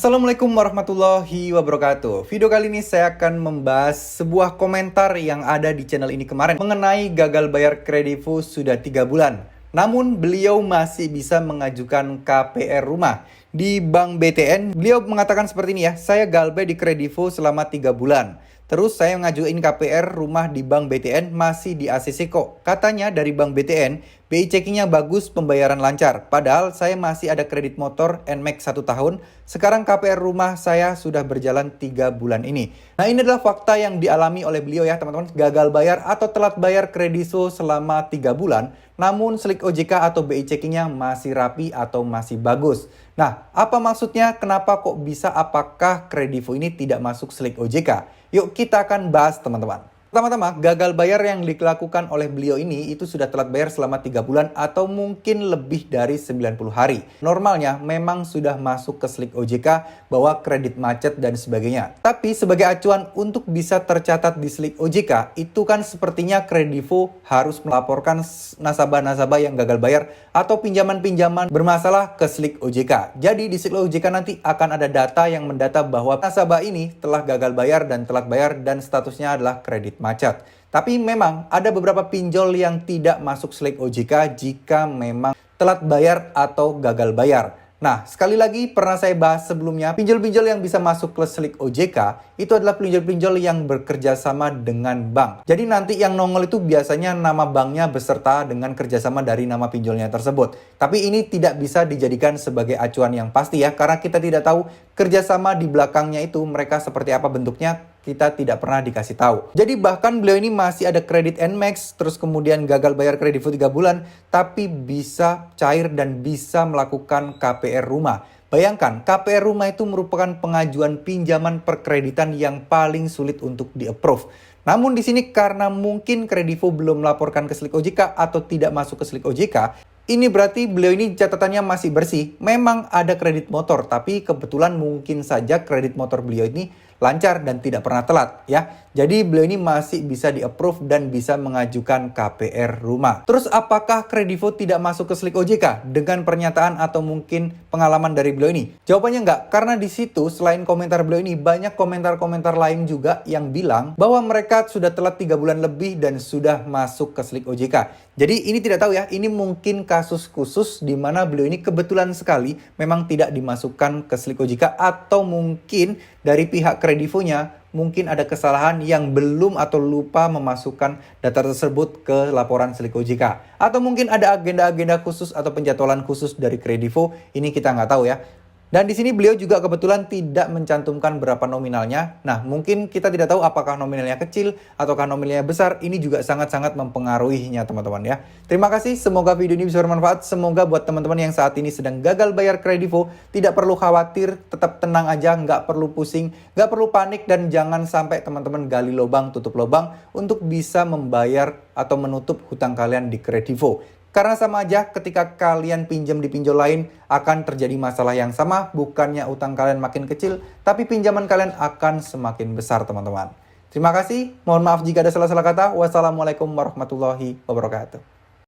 Assalamualaikum warahmatullahi wabarakatuh. Video kali ini saya akan membahas sebuah komentar yang ada di channel ini kemarin mengenai gagal bayar Kredivo sudah 3 bulan. Namun beliau masih bisa mengajukan KPR rumah di Bank BTN. Beliau mengatakan seperti ini ya, saya galbay di Kredivo selama 3 bulan. Terus saya ngajuin KPR rumah di Bank BTN masih di ACC kok. Katanya dari Bank BTN, BI checkingnya bagus, pembayaran lancar. Padahal saya masih ada kredit motor NMAX 1 tahun. Sekarang KPR rumah saya sudah berjalan 3 bulan ini. Nah, ini adalah fakta yang dialami oleh beliau ya teman-teman. Gagal bayar atau telat bayar Kredivo selama 3 bulan. Namun slik OJK atau BI checkingnya masih rapi atau masih bagus. Nah, apa maksudnya? Kenapa kok bisa? Apakah Kredivo ini tidak masuk slik OJK? Yuk kita akan bahas teman-teman. Pertama-tama, gagal bayar yang dilakukan oleh beliau ini itu sudah telat bayar selama 3 bulan atau mungkin lebih dari 90 hari. Normalnya memang sudah masuk ke slik OJK bahwa kredit macet dan sebagainya. Tapi sebagai acuan untuk bisa tercatat di slik OJK, itu kan sepertinya Kredivo harus melaporkan nasabah-nasabah yang gagal bayar atau pinjaman-pinjaman bermasalah ke slik OJK. Jadi di slik OJK nanti akan ada data yang mendata bahwa nasabah ini telah gagal bayar dan telat bayar dan statusnya adalah kredit macet. Tapi memang ada beberapa pinjol yang tidak masuk slik OJK jika memang telat bayar atau gagal bayar. Nah, sekali lagi pernah saya bahas sebelumnya, pinjol-pinjol yang bisa masuk ke slik OJK itu adalah pinjol-pinjol yang bekerja sama dengan bank. Jadi nanti yang nongol itu biasanya nama banknya beserta dengan kerjasama dari nama pinjolnya tersebut. Tapi ini tidak bisa dijadikan sebagai acuan yang pasti ya, karena kita tidak tahu kerjasama di belakangnya itu mereka seperti apa bentuknya. Kita tidak pernah dikasih tahu. Jadi bahkan beliau ini masih ada kredit NMAX, terus kemudian gagal bayar Kredivo 3 bulan, tapi bisa cair dan bisa melakukan KPR rumah. Bayangkan, KPR rumah itu merupakan pengajuan pinjaman perkreditan yang paling sulit untuk di-approve. Namun di sini karena mungkin Kredivo belum melaporkan ke slik OJK atau tidak masuk ke slik OJK, ini berarti beliau ini catatannya masih bersih. Memang ada kredit motor, tapi kebetulan mungkin saja kredit motor beliau ini lancar dan tidak pernah telat ya. Jadi beliau ini masih bisa di-approve dan bisa mengajukan KPR rumah. Terus apakah Kredivo tidak masuk ke slik OJK dengan pernyataan atau mungkin pengalaman dari beliau ini? Jawabannya enggak, karena di situ selain komentar beliau ini banyak komentar-komentar lain juga yang bilang bahwa mereka sudah telat 3 bulan lebih dan sudah masuk ke slik OJK. Jadi ini tidak tahu ya, ini mungkin kasus khusus di mana beliau ini kebetulan sekali memang tidak dimasukkan ke slik OJK atau mungkin dari pihak Kredivonya mungkin ada kesalahan yang belum atau lupa memasukkan data tersebut ke laporan slik OJK. Atau mungkin ada agenda-agenda khusus atau penjadwalan khusus dari Kredivo, ini kita nggak tahu ya. Dan di sini beliau juga kebetulan tidak mencantumkan berapa nominalnya. Nah, mungkin kita tidak tahu apakah nominalnya kecil ataukah nominalnya besar. Ini juga sangat-sangat mempengaruhinya teman-teman ya. Terima kasih, semoga video ini bisa bermanfaat. Semoga buat teman-teman yang saat ini sedang gagal bayar Kredivo, tidak perlu khawatir, tetap tenang aja, nggak perlu pusing, nggak perlu panik, dan jangan sampai teman-teman gali lubang, tutup lubang untuk bisa membayar atau menutup hutang kalian di Kredivo. Karena sama aja ketika kalian pinjam di pinjol lain akan terjadi masalah yang sama, bukannya utang kalian makin kecil, tapi pinjaman kalian akan semakin besar teman-teman. Terima kasih, mohon maaf jika ada salah-salah kata. Wassalamualaikum warahmatullahi wabarakatuh.